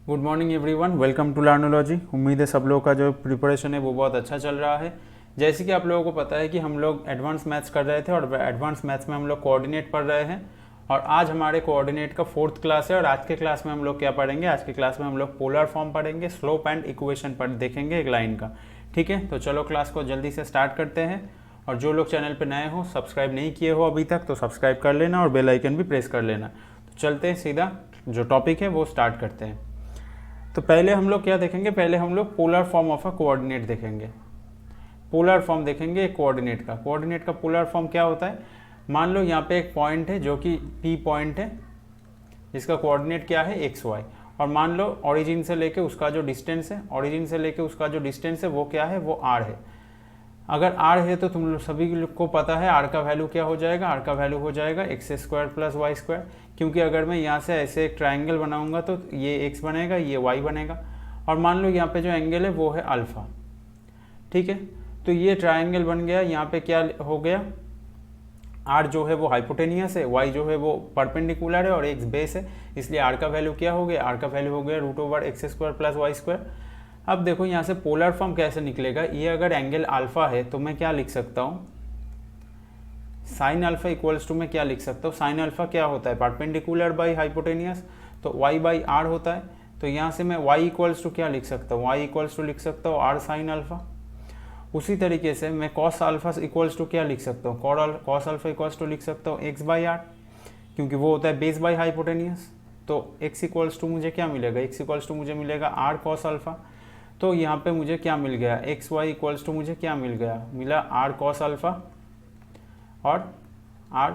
Good morning everyone, welcome to Learnology. उम्मीद है सब लोगों का जो प्रिपरेशन है वो बहुत अच्छा चल रहा है। जैसे कि आप लोगों को पता है कि हम लोग एडवांस मैथ्स कर रहे थे और एडवांस मैथ्स में हम लोग कोऑर्डिनेट पढ़ रहे हैं और आज हमारे कोऑर्डिनेट का 4th क्लास है। और आज के क्लास में हम लोग क्या पढ़ेंगे? आज के क्लास में हम लोग पोलर फॉर्म पढ़ेंगे, स्लोप एंड इक्वेशन पढ़ देखेंगे एक लाइन का। ठीक है, तो चलो क्लास को जल्दी से स्टार्ट करते हैं। और जो लोग चैनल पर नए हो, सब्सक्राइब नहीं किए हो अभी तक, तो सब्सक्राइब कर लेना और बेल आइकन भी प्रेस कर लेना। तो चलते हैं, सीधा जो टॉपिक है वो स्टार्ट करते हैं। तो पहले हम लोग क्या देखेंगे? पहले हम लोग polar form of a coordinate देखेंगे। पोलर फॉर्म देखेंगे एक कोऑर्डिनेट का। कोऑर्डिनेट का पोलर फॉर्म क्या होता है? मान लो यहाँ पे एक पॉइंट है जो कि P पॉइंट है, जिसका कोऑर्डिनेट क्या है? X y. और मान लो ओरिजिन से लेके उसका जो डिस्टेंस है, ओरिजिन से लेके उसका जो डिस्टेंस है वो क्या है? वो r है। अगर r है तो तुम लोग सभी लोग को पता है r का वैल्यू क्या हो जाएगा? r का वैल्यू हो जाएगा x square plus y square. क्योंकि अगर मैं यहाँ से ऐसे एक ट्राइंगल बनाऊंगा तो ये x बनेगा, ये y बनेगा। और मान लो यहाँ पे जो एंगल है वो है अल्फा। ठीक है, तो ये ट्राइंगल बन गया। यहाँ पे क्या हो गया? r जो है वो हाइपोटेनियस है, y जो है वो परपेंडिकुलर है और x बेस है, इसलिए r का वैल्यू क्या हो गया? r का वैल्यू हो गया root over x square plus y square. अब देखो यहाँ से पोलर फॉर्म कैसे निकलेगा। ये अगर एंगल अल्फा है तो मैं क्या लिख सकता हूँ? साइन अल्फा इक्वल्स टू मैं क्या लिख सकता हूँ? साइन अल्फा क्या होता है? परपेंडिकुलर बाई हाइपोटेनियस, तो y बाई आर होता है। तो यहाँ से मैं y इक्वल्स टू क्या लिख सकता हूँ? y इक्वल्स टू लिख सकता हूँ आर साइन अल्फा। उसी तरीके से मैं कॉस अल्फा इक्वल्स टू क्या लिख सकता हूँ? कॉस अल्फा इक्वल्स टू लिख सकता हूँ एक्स बाई आर, क्योंकि वो होता है बेस बाई हाइपोटेनियस। तो x इक्वल्स टू मुझे क्या मिलेगा? x इक्वल्स टू मुझे मिलेगा आर कॉस अल्फा। तो यहाँ पे मुझे क्या मिल गया? एक्स वाई इक्वल्स टू मुझे क्या मिल गया? मिला आर कॉस अल्फा और आर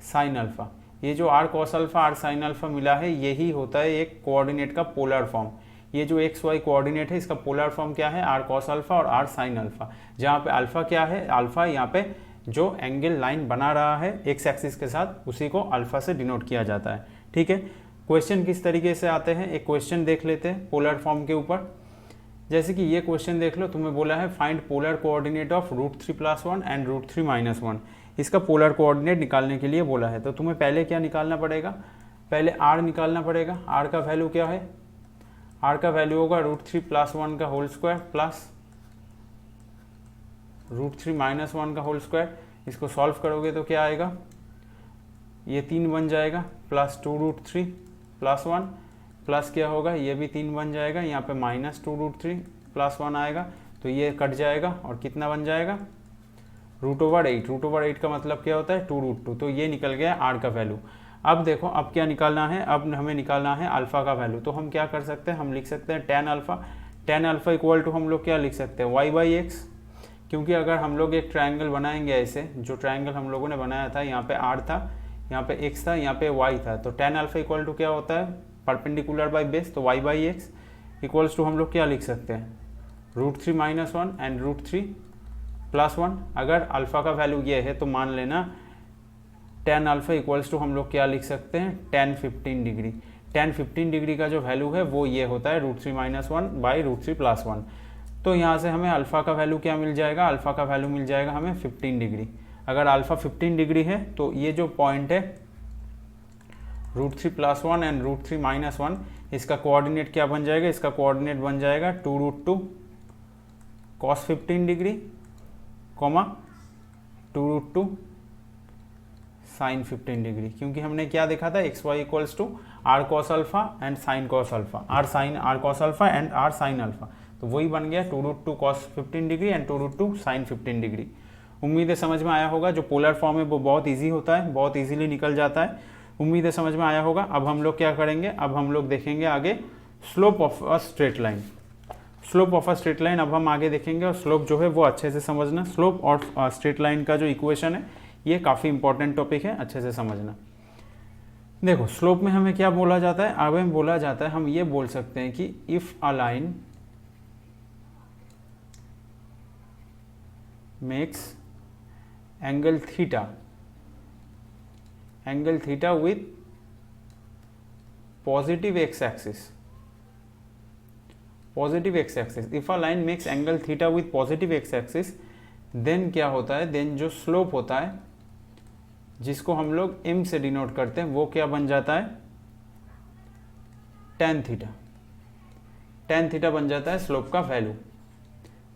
साइन अल्फा। ये जो r cos alpha r sine alpha मिला है, यही होता है एक कोऑर्डिनेट का पोलर फॉर्म। ये जो एक्स वाई कोऑर्डिनेट है, इसका पोलर फॉर्म क्या है? आर कॉस अल्फा और आर साइन अल्फा। जहाँ पे अल्फा क्या है? अल्फा यहाँ पे जो एंगल लाइन बना रहा है एक्स एक्सिस के साथ, उसी को अल्फा से डिनोट किया जाता है। ठीक है, क्वेश्चन किस तरीके से आते हैं? एक क्वेश्चन देख लेते हैं पोलर फॉर्म के ऊपर। जैसे कि ये क्वेश्चन देख लो, तुम्हें बोला है find polar coordinate of √3+1 and √3-1। इसका पोलर कोऑर्डिनेट निकालने के लिए बोला है। तो तुम्हें पहले क्या निकालना पड़ेगा? पहले r निकालना पड़ेगा। r का वैल्यू क्या है? r का वैल्यू होगा √3+1 का होल स्क्वायर प्लस √3-1 का होल स्क्वायर। इसको सॉल्व करोगे तो क्या आएगा? ये 3 बन जाएगा, प्लस 2√3+1 प्लस क्या होगा? ये भी 3 बन जाएगा, यहाँ पे -2√3+1 आएगा, तो ये कट जाएगा और कितना बन जाएगा? √8। √8 का मतलब क्या होता है? 2√2। तो ये निकल गया r का वैल्यू। अब देखो, अब क्या निकालना है? अब हमें निकालना है अल्फा का वैल्यू। तो हम क्या कर सकते हैं? हम लिख सकते हैं tan alpha. tan alpha equal to हम लोग क्या लिख सकते हैं? y by x. क्योंकि अगर हम लोग एक ट्राइंगल बनाएंगे ऐसे, जो ट्राइंगल हम लोगों ने बनाया था, यहाँ पे r था, यहाँ पे x था, यहाँ पे y था, तो tan अल्फा इक्वल टू क्या होता है? परपेंडिकुलर बाई बेस, तो y by x equals to हम लोग क्या लिख सकते हैं? √3-1 एंड √3+1। अगर अल्फा का वैल्यू ये है तो मान लेना tan अल्फा इक्वल्स टू हम लोग क्या लिख सकते हैं? tan 15 degree. tan 15 डिग्री का जो वैल्यू है वो ये होता है √3-1 बाई √3+1। तो यहाँ से हमें अल्फा का वैल्यू क्या मिल जाएगा? अल्फा का वैल्यू मिल जाएगा हमें 15 डिग्री। अगर अल्फा 15 डिग्री है तो ये जो पॉइंट है √3+1 एंड √3-1, इसका कोऑर्डिनेट क्या बन जाएगा? इसका कोऑर्डिनेट बन जाएगा 2√2 cos 15 डिग्री, 2√2 साइन 15 डिग्री। क्योंकि हमने क्या देखा था? X y equals to r cos alpha and sine cos alpha, r cos alpha and r sine alpha. तो वही बन गया 2√2 cos 15 degree and 2√2 sine 15 degree. उम्मीद है समझ में आया होगा। जो पोलर फॉर्म है वो बहुत ईजी होता है, बहुत ईजिली निकल जाता है। उम्मीद है समझ में आया होगा। अब हम लोग क्या करेंगे? अब हम लोग देखेंगे आगे slope of a straight line. Slope of a straight line अब हम आगे देखेंगे, और स्लोप जो है वो अच्छे से समझना। स्लोप ऑफ स्ट्रेट लाइन का जो इक्वेशन है, ये काफ़ी इंपॉर्टेंट टॉपिक है, अच्छे से समझना। देखो, स्लोप में हमें क्या बोला जाता है? अब हमें बोला जाता है, हम ये बोल सकते हैं कि if a line makes angle theta with positive x-axis. If a line makes angle theta with positive x-axis, then क्या होता है? then जो स्लोप होता है, जिसको हम लोग m से डिनोट करते हैं, वो क्या बन जाता है? टेन थीटा, टेन थीटा बन जाता है स्लोप का वैल्यू।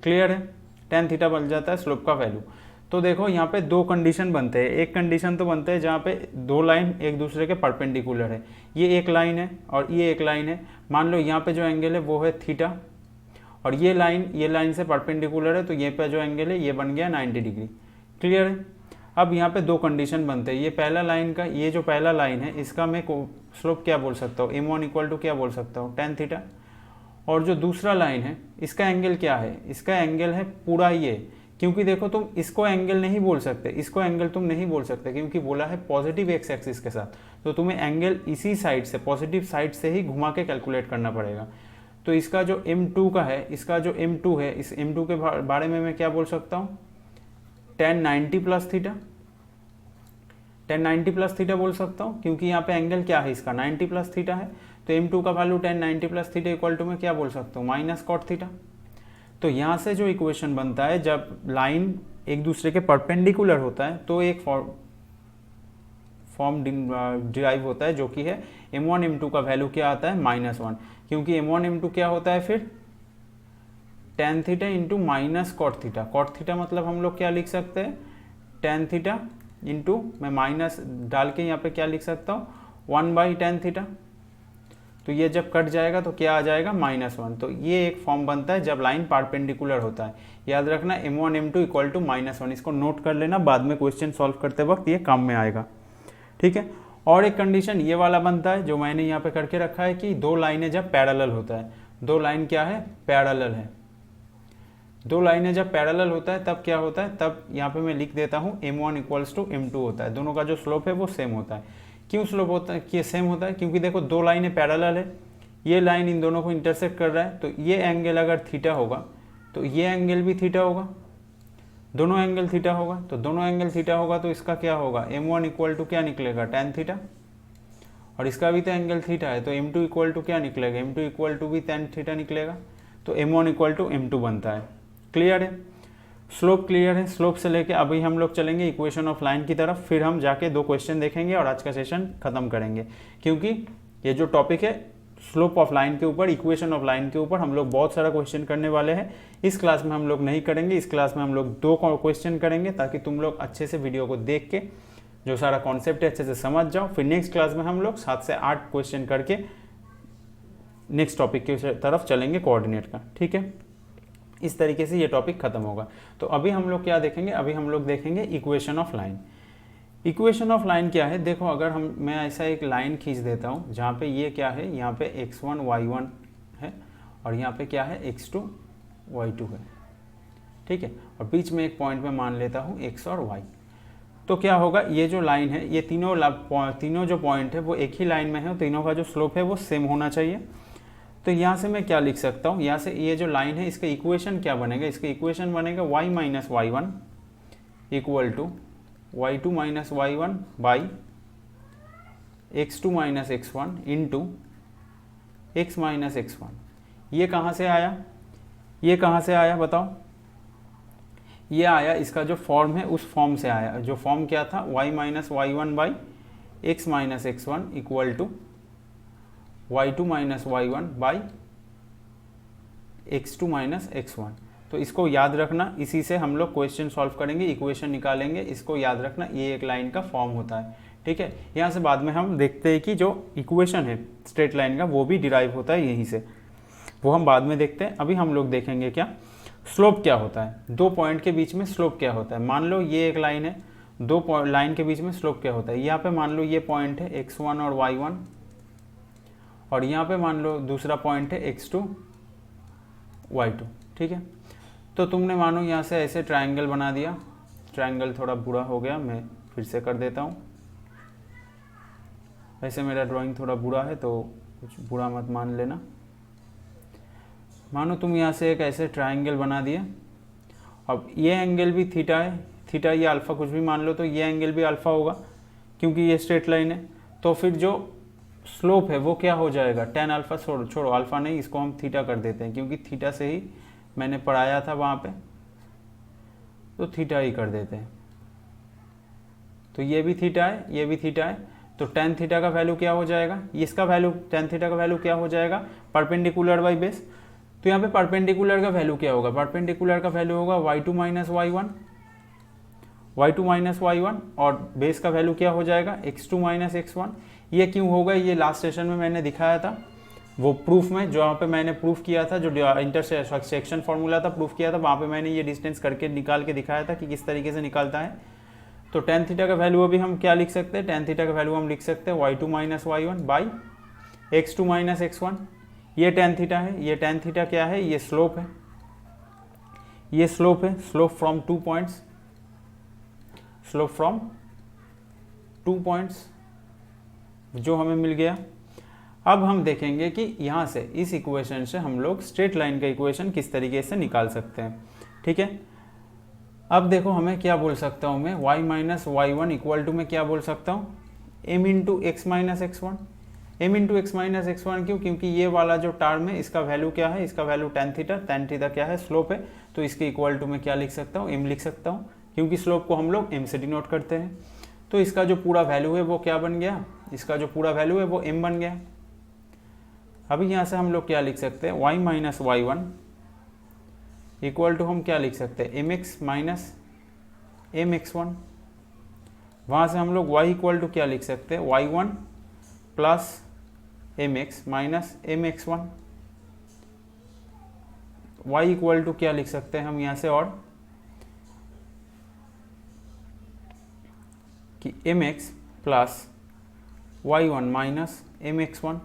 क्लियर है, टेन थीटा बन जाता है स्लोप का वैल्यू। तो देखो यहाँ पे दो कंडीशन बनते हैं, एक कंडीशन तो बनते हैं जहाँ पे दो लाइन एक दूसरे के परपेंडिकुलर है, ये एक लाइन है और ये एक लाइन है। मान लो यहाँ पे जो एंगल है वो है थीटा और ये लाइन से परपेंडिकुलर है, तो ये पे जो एंगल है ये बन गया 90 डिग्री। क्लियर है। अब यहाँ पे दो कंडीशन बनते हैं, ये पहला लाइन का, ये जो पहला लाइन है इसका मैं स्लोप क्या बोल सकता हूँ, m1 इक्वल टू क्या बोल सकता हूँ, टेन थीटा। और जो दूसरा लाइन है इसका एंगल क्या है, इसका एंगल है पूरा ये, क्योंकि देखो तुम इसको एंगल नहीं बोल सकते, इसको एंगल तुम नहीं बोल सकते क्योंकि बोला है पॉजिटिव एक्स एक्सिस के साथ, तो तुम्हें एंगल इसी साइड से, पॉजिटिव साइड से ही घुमा के कैलकुलेट करना पड़ेगा। तो इसका जो m2 का है, इसका जो m2 है, इस m2 के बारे में मैं क्या बोल सकता हूँ, tan 90 plus theta, tan 90 plus theta बोल सकता हूँ, क्योंकि यहाँ पे एंगल क्या है इसका 90 प्लस थीटा है। तो m2 का value tan 90 plus theta equal to में क्या बोल सकता हूँ, माइनस कॉट थीटा। तो यहाँ से जो इक्वेशन बनता है, जब लाइन एक दूसरे के परपेंडिकुलर होता है तो एक फॉर्म डिराइव होता है जो कि है m1 m2 का वैल्यू क्या आता है, -1, क्योंकि m1 m2 क्या होता है फिर tan theta into minus cot theta. Cot theta मतलब हम लोग क्या लिख सकते हैं, tan थीटा इंटू, मैं माइनस डाल के यहाँ पे क्या लिख सकता हूँ, 1/tan थीटा। तो ये जब कट जाएगा तो क्या आ जाएगा, -1। तो ये एक फॉर्म बनता है जब लाइन परपेंडिकुलर होता है। याद रखना m1 m2 इक्वल टू -1, इसको नोट कर लेना, बाद में क्वेश्चन सॉल्व करते वक्त ये काम में आएगा। ठीक है। और एक कंडीशन ये वाला बनता है जो मैंने यहाँ पे करके रखा है कि दो लाइनें जब पैरेलल होता है, दो लाइन क्या है, पैरेलल है, दो लाइनें जब पैरेलल होता है तब क्या होता है, तब यहाँ पे मैं लिख देता हूँ m1 इक्वल्स टू m2 होता है, दोनों का जो स्लोप है वो सेम होता है। क्यों स्लोप होता है, कि सेम होता है, क्योंकि देखो दो लाइनें पैरेलल है, ये लाइन इन दोनों को इंटरसेक्ट कर रहा है, तो ये एंगल अगर थीटा होगा तो ये एंगल भी थीटा होगा, दोनों एंगल थीटा होगा, तो दोनों एंगल थीटा होगा तो इसका क्या होगा, m1 इक्वल टू क्या निकलेगा, tan थीटा, और इसका भी तो एंगल थीटा है, तो m2 इक्वल टू क्या निकलेगा, m2 इक्वल टू भी tan थीटा निकलेगा, तो m1 इक्वल टू m2 बनता है। क्लियर है, स्लोप क्लियर है। स्लोप से लेके अभी हम लोग चलेंगे इक्वेशन ऑफ लाइन की तरफ, फिर हम जाके दो क्वेश्चन देखेंगे और आज का सेशन खत्म करेंगे, क्योंकि ये जो टॉपिक है स्लोप ऑफ लाइन के ऊपर, इक्वेशन ऑफ लाइन के ऊपर हम लोग बहुत सारा क्वेश्चन करने वाले हैं। इस क्लास में हम लोग नहीं करेंगे, इस क्लास में हम लोग दो क्वेश्चन करेंगे ताकि तुम लोग अच्छे से वीडियो को देख के जो सारा कॉन्सेप्ट है अच्छे से समझ जाओ। फिर नेक्स्ट क्लास में हम लोग 7 से 8 क्वेश्चन करके नेक्स्ट टॉपिक की तरफ चलेंगे कोऑर्डिनेट का। ठीक है, इस तरीके से ये टॉपिक खत्म होगा। तो अभी हम लोग क्या देखेंगे, अभी हम लोग देखेंगे equation of line. Equation of line क्या है, देखो अगर मैं ऐसा एक लाइन खींच देता हूँ जहाँ पे ये क्या है, यहाँ पे x1 y1 है और यहाँ पे क्या है x2 y2 है। ठीक है, और बीच में एक पॉइंट में मान लेता हूँ x और y। तो क्या होगा, ये जो लाइन है, ये तीनों जो पॉइंट है वो एक ही लाइन में है, तीनों का जो स्लोप है वो सेम होना चाहिए। तो यहाँ से मैं क्या लिख सकता हूँ, यहाँ से ये जो लाइन है इसका इक्वेशन क्या बनेगा, इसका इक्वेशन बनेगा y minus y1 equal to y2 minus y1 by x2 minus x1 into x minus x1। ये कहाँ से आया, ये कहाँ से आया बताओ, ये आया, इसका जो फॉर्म है उस फॉर्म से आया। जो फॉर्म क्या था, y minus y1 by x minus x1 equal to y2 minus y1 by x2 minus x1। तो इसको याद रखना, इसी से हम लोग क्वेश्चन सॉल्व करेंगे, इक्वेशन निकालेंगे, इसको याद रखना, ये एक लाइन का फॉर्म होता है। ठीक है, यहाँ से बाद में हम देखते हैं कि जो इक्वेशन है स्ट्रेट लाइन का वो भी डिराइव होता है यहीं से, वो हम बाद में देखते हैं। अभी हम लोग देखेंगे क्या स्लोप क्या होता है, दो पॉइंट के बीच में स्लोप क्या होता है। मान लो ये एक लाइन है, दो लाइन के बीच में स्लोप क्या होता है। यहाँ पे मान लो ये पॉइंट है x1 और y1, और यहाँ पे मान लो दूसरा पॉइंट है x2 y2। ठीक है, तो तुमने मानो यहाँ से ऐसे ट्रायंगल बना दिया, ट्रायंगल थोड़ा बुरा हो गया, मैं फिर से कर देता हूँ। ऐसे मेरा ड्राइंग थोड़ा बुरा है तो कुछ बुरा मत मान लेना। मानो तुम यहाँ से एक ऐसे ट्रायंगल बना दिया, अब ये एंगल भी थीटा है, थीटा या अल्फ़ा कुछ भी मान लो, तो ये एंगल भी अल्फ़ा होगा क्योंकि ये स्ट्रेट लाइन है। तो फिर जो स्लोप है वो क्या हो जाएगा, tan अल्फ़ा, छोड़ो अल्फ़ा नहीं, इसको हम थीटा कर देते हैं क्योंकि थीटा से ही मैंने पढ़ाया था वहाँ पे, तो थीटा ही कर देते हैं। तो ये भी थीटा है, ये भी थीटा है, तो टेन थीटा का वैल्यू क्या हो जाएगा, इसका वैल्यू टेन थीटा का वैल्यू क्या हो जाएगा, परपेंडिकुलर बाई बेस। तो यहाँ पे परपेंडिकुलर का वैल्यू क्या होगा, परपेंडिकुलर का वैल्यू होगा y2 माइनस y1 और बेस का वैल्यू क्या हो जाएगा x2 माइनस x1। ये क्यों होगा, ये लास्ट सेशन में मैंने दिखाया था, वो प्रूफ में जो यहाँ पे मैंने प्रूफ किया था, जो इंटरसेक्शन फॉर्मूला था प्रूफ किया था, वहाँ पे मैंने ये डिस्टेंस करके निकाल के दिखाया था कि किस तरीके से निकालता है। तो टेन थीटा का वैल्यू अभी हम क्या लिख सकते हैं, टेन थीटा का वैल्यू हम लिख सकते हैं y2 minus y1 by x2 minus x1। ये टेन थीटा है, ये टेन थीटा क्या है, ये स्लोप है, ये स्लोप है, slope from 2 points, slope from 2 points जो हमें मिल गया। अब हम देखेंगे कि यहाँ से इस इक्वेशन से हम लोग स्ट्रेट लाइन का इक्वेशन किस तरीके से निकाल सकते हैं। ठीक है, अब देखो हमें क्या बोल सकता हूँ मैं, y minus y1 equal to मैं क्या बोल सकता हूँ, m into x minus x1। m into x minus x1 क्यों, क्योंकि ये वाला जो टर्म है इसका वैल्यू क्या है, इसका वैल्यू टेन थीटा क्या है, स्लोप है, तो इसके इक्वल टू मैं क्या लिख सकता हूँ, m लिख सकता हूँ, क्योंकि स्लोप को हम लोग m से डिनोट करते हैं। तो इसका जो पूरा वैल्यू है वो क्या बन गया, इसका जो पूरा वैल्यू है वो m बन गया। अभी यहाँ से हम लोग क्या लिख सकते हैं, y minus y1 equal to हम क्या लिख सकते हैं, mx माइनस mx1। वहाँ से हम लोग y इक्वल टू क्या लिख सकते हैं, y1 plus mx minus mx1। y equal to क्या लिख सकते हैं हम यहाँ से, और कि mx plus y1 minus mx1।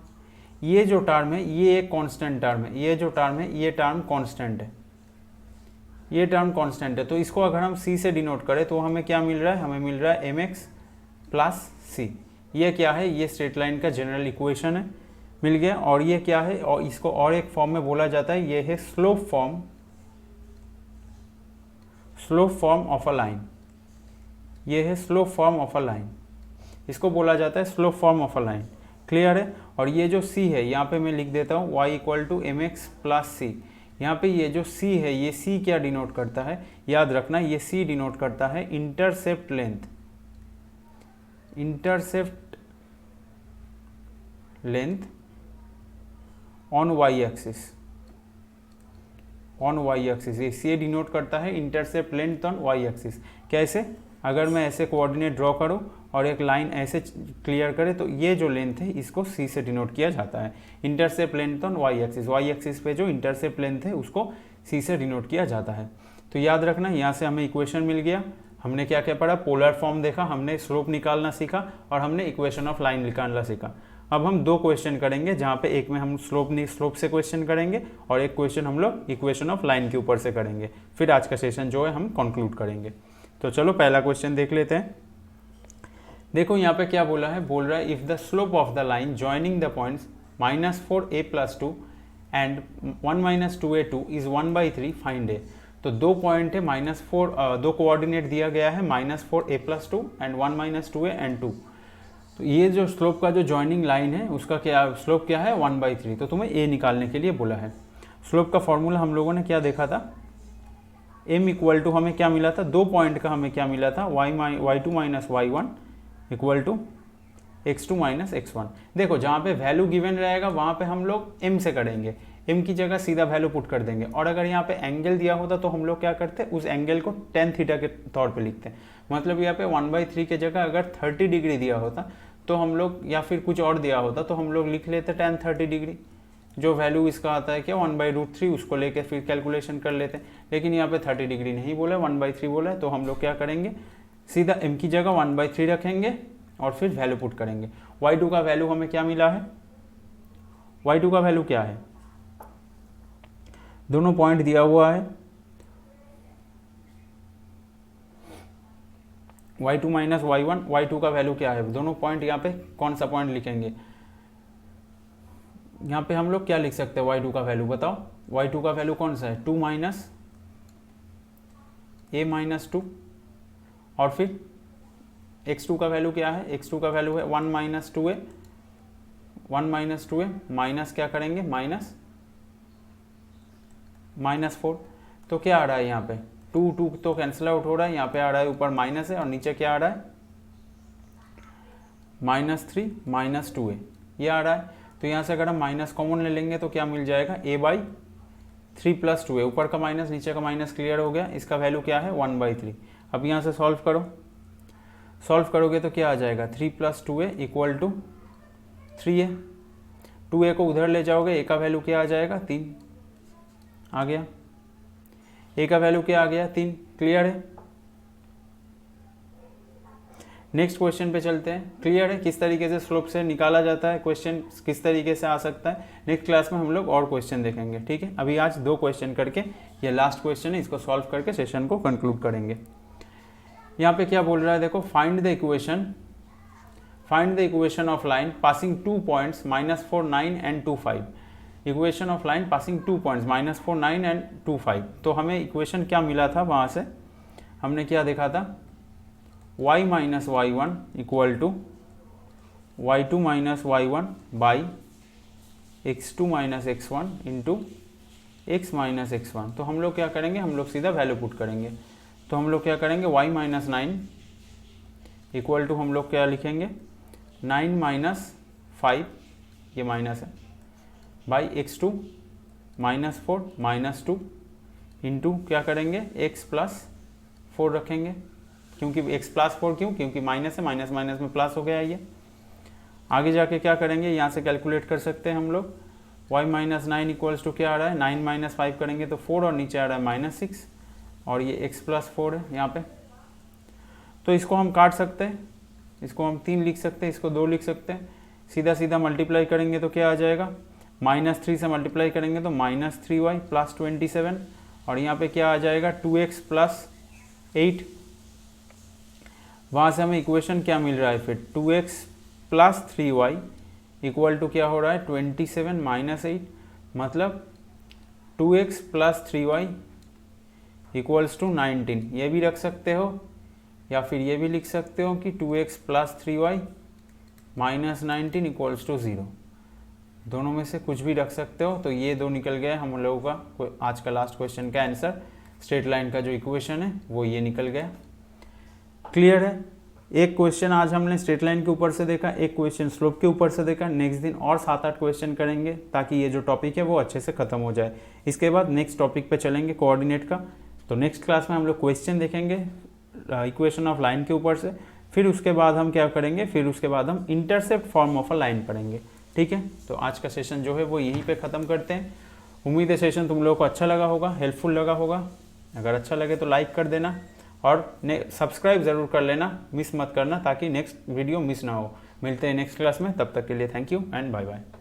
ये जो टर्म है ये एक कांस्टेंट टर्म है, ये जो टर्म है ये टर्म कांस्टेंट है, ये टर्म कांस्टेंट है। तो इसको अगर हम c से डिनोट करें तो हमें क्या मिल रहा है, हमें मिल रहा है mx प्लस c। ये क्या है, ये स्ट्रेट लाइन का जनरल इक्वेशन है, मिल गया। और ये क्या है, और इसको और एक फॉर्म में बोला जाता है, ये है slope form of a line, ये है slope form of a line, इसको बोला जाता है slope form of a line. Clear है। और ये जो c है यहाँ पे मैं लिख देता हूँ y equal to M X plus C. यहाँ पे ये जो c है, ये c क्या डिनोट करता है, याद रखना, ये c डिनोट करता है intercept length on y axis, ये c डिनोट करता है intercept length on y axis. कैसे, अगर मैं ऐसे कोऑर्डिनेट ड्रॉ करूँ और एक लाइन ऐसे क्लियर करे तो ये जो लेंथ है इसको c से डिनोट किया जाता है, intercept length on y axis पे जो इंटरसेप्ट लेंथ है उसको c से डिनोट किया जाता है। तो याद रखना, यहाँ से हमें इक्वेशन मिल गया। हमने क्या क्या पढ़ा, पोलर फॉर्म देखा, हमने स्लोप निकालना सीखा और हमने इक्वेशन ऑफ लाइन निकालना सीखा। अब हम दो क्वेश्चन करेंगे, जहाँ पे एक में हम स्लोप से क्वेश्चन करेंगे और एक क्वेश्चन हम लोग इक्वेशन ऑफ लाइन के ऊपर से करेंगे। फिर आज का सेशन जो है हम कंक्लूड करेंगे। तो चलो पहला क्वेश्चन देख लेते हैं। देखो यहाँ पे क्या बोला है, बोल रहा है if the slope of the line joining the points -4a + 2 and 1 - 2a2 is 1/3 find A. तो दो पॉइंट है -4, दो कोऑर्डिनेट दिया गया है -4a + 2 एंड 1 - 2a एंड 2। तो ये जो स्लोप का जो जॉइनिंग लाइन है उसका क्या स्लोप क्या है, 1/3। तो तुम्हें ए निकालने के लिए बोला है। स्लोप का फॉर्मूला हम लोगों ने क्या देखा था, m इक्वल टू हमें क्या मिला था, दो पॉइंट का हमें क्या मिला था, y2 minus y1 equal to x2 minus x1। देखो जहाँ पे वैल्यू गिवन रहेगा वहाँ पे हम लोग m से करेंगे, m की जगह सीधा वैल्यू पुट कर देंगे। और अगर यहाँ पे एंगल दिया होता तो हम लोग क्या करते, उस एंगल को tan थीटा के तौर पे लिखते। मतलब यहाँ पे 1/3 की जगह अगर 30 डिग्री दिया होता तो हम लोग, या फिर कुछ और दिया होता तो हम लोग लिख लेते tan 30 डिग्री। जो वैल्यू इसका आता है क्या 1/√3, उसको लेके फिर कैलकुलेशन कर लेते हैं। लेकिन यहाँ पे 30 डिग्री नहीं बोला, 1/3 बोला है, तो हम लोग क्या करेंगे, सीधा m की जगह 1/3 रखेंगे और फिर वैल्यू पुट करेंगे। y2 का वैल्यू हमें क्या मिला है, y2 का वैल्यू क्या है, दोनों पॉइंट दिया हुआ है, y2 माइनस y1, y2 का वैल्यू क्या है, दोनों पॉइंट यहाँ पे कौन सा पॉइंट लिखेंगे, यहाँ पे हम लोग क्या लिख सकते हैं, y2 का वैल्यू बताओ, y2 का वैल्यू कौन सा है, 2 माइनस a माइनस 2। और फिर x2 का वैल्यू क्या है, x2 का वैल्यू है 1 minus 2a, 1 minus 2a minus क्या करेंगे, -4। तो क्या आ रहा है यहाँ पे, 2 तो कैंसिल आउट हो रहा है, यहाँ पे आ रहा है ऊपर माइनस है और नीचे क्या आ रहा है -3 -2a ये आ रहा है। तो यहाँ से अगर हम माइनस कॉमन ले लेंगे तो क्या मिल जाएगा, a/3 + 2a, ऊपर का माइनस नीचे का माइनस क्लियर हो गया। इसका वैल्यू क्या है 1/3। अब यहाँ से सॉल्व करो, सॉल्व करोगे तो क्या आ जाएगा 3 + 2a = 3a। 2a को उधर ले जाओगे, a का वैल्यू क्या आ जाएगा 3 आ गया, a का वैल्यू क्या आ गया 3। क्लियर है। नेक्स्ट क्वेश्चन पे चलते हैं। क्लियर है किस तरीके से स्लोप से निकाला जाता है, क्वेश्चन किस तरीके से आ सकता है। नेक्स्ट क्लास में हम लोग और क्वेश्चन देखेंगे, ठीक है। अभी आज 2 क्वेश्चन करके, ये लास्ट क्वेश्चन है, इसको सॉल्व करके सेशन को कंक्लूड करेंगे। यहाँ पे क्या बोल रहा है देखो, find the equation of line passing 2 points -4 9 and 2 5। Equation of line passing 2 points -4 9 and 2 5। तो हमें इक्वेशन क्या मिला था, वहाँ से हमने क्या देखा था, y - y1 = y2 - y1 by x2 - x1 into x - x1। तो हम लोग क्या करेंगे, हम लोग सीधा वैल्यू पुट करेंगे। तो हम लोग क्या करेंगे, y - 9 = हम लोग क्या लिखेंगे 9 - 5, ये माइनस है, बाई x2 - 4 - 2 इंटू क्या करेंगे x + 4 रखेंगे, क्योंकि x + 4 क्यों, क्योंकि माइनस है, माइनस माइनस में प्लस हो गया ये। आगे जाके क्या करेंगे, यहाँ से कैलकुलेट कर सकते हैं हम लोग, y - 9 = क्या आ रहा है 9 - 5 करेंगे तो 4 और नीचे आ रहा है -6 और ये x + 4 है यहाँ पे। तो इसको हम काट सकते हैं, इसको हम 3 लिख सकते हैं, इसको 2 लिख सकते हैं। सीधा सीधा मल्टीप्लाई करेंगे तो क्या आ जाएगा, -3 से मल्टीप्लाई करेंगे तो -3y + 27 और यहाँ पे क्या आ जाएगा 2x + 8। वहाँ से हमें इक्वेशन क्या मिल रहा है फिर, 2x + 3y = क्या हो रहा है 27 - 8, मतलब 2x + 3y = 19। ये भी रख सकते हो या फिर ये भी लिख सकते हो कि 2x + 3y - 19 = 0। दोनों में से कुछ भी रख सकते हो। तो ये 2 निकल गया हम लोगों का आज का लास्ट क्वेश्चन का आंसर। स्ट्रेट लाइन का जो इक्वेशन है वो ये निकल गया। क्लियर है। एक क्वेश्चन आज हमने स्ट्रेट लाइन के ऊपर से देखा, एक क्वेश्चन स्लोप के ऊपर से देखा। नेक्स्ट दिन और 7-8 क्वेश्चन करेंगे ताकि ये जो टॉपिक है वो अच्छे से खत्म हो जाए। इसके बाद नेक्स्ट टॉपिक पे चलेंगे कोऑर्डिनेट का। तो नेक्स्ट क्लास में हम लोग क्वेश्चन देखेंगे इक्वेशन ऑफ लाइन के ऊपर से, फिर उसके बाद हम क्या करेंगे, फिर उसके बाद हम intercept form of a line पढ़ेंगे, ठीक है। तो आज का सेशन जो है वो यहीं पे ख़त्म करते हैं। उम्मीद है सेशन तुम लोगों को अच्छा लगा होगा, हेल्पफुल लगा होगा। अगर अच्छा लगे तो लाइक कर देना और सब्सक्राइब ज़रूर कर लेना, मिस मत करना, ताकि नेक्स्ट वीडियो मिस ना हो। मिलते हैं नेक्स्ट क्लास में, तब तक के लिए thank you and bye bye.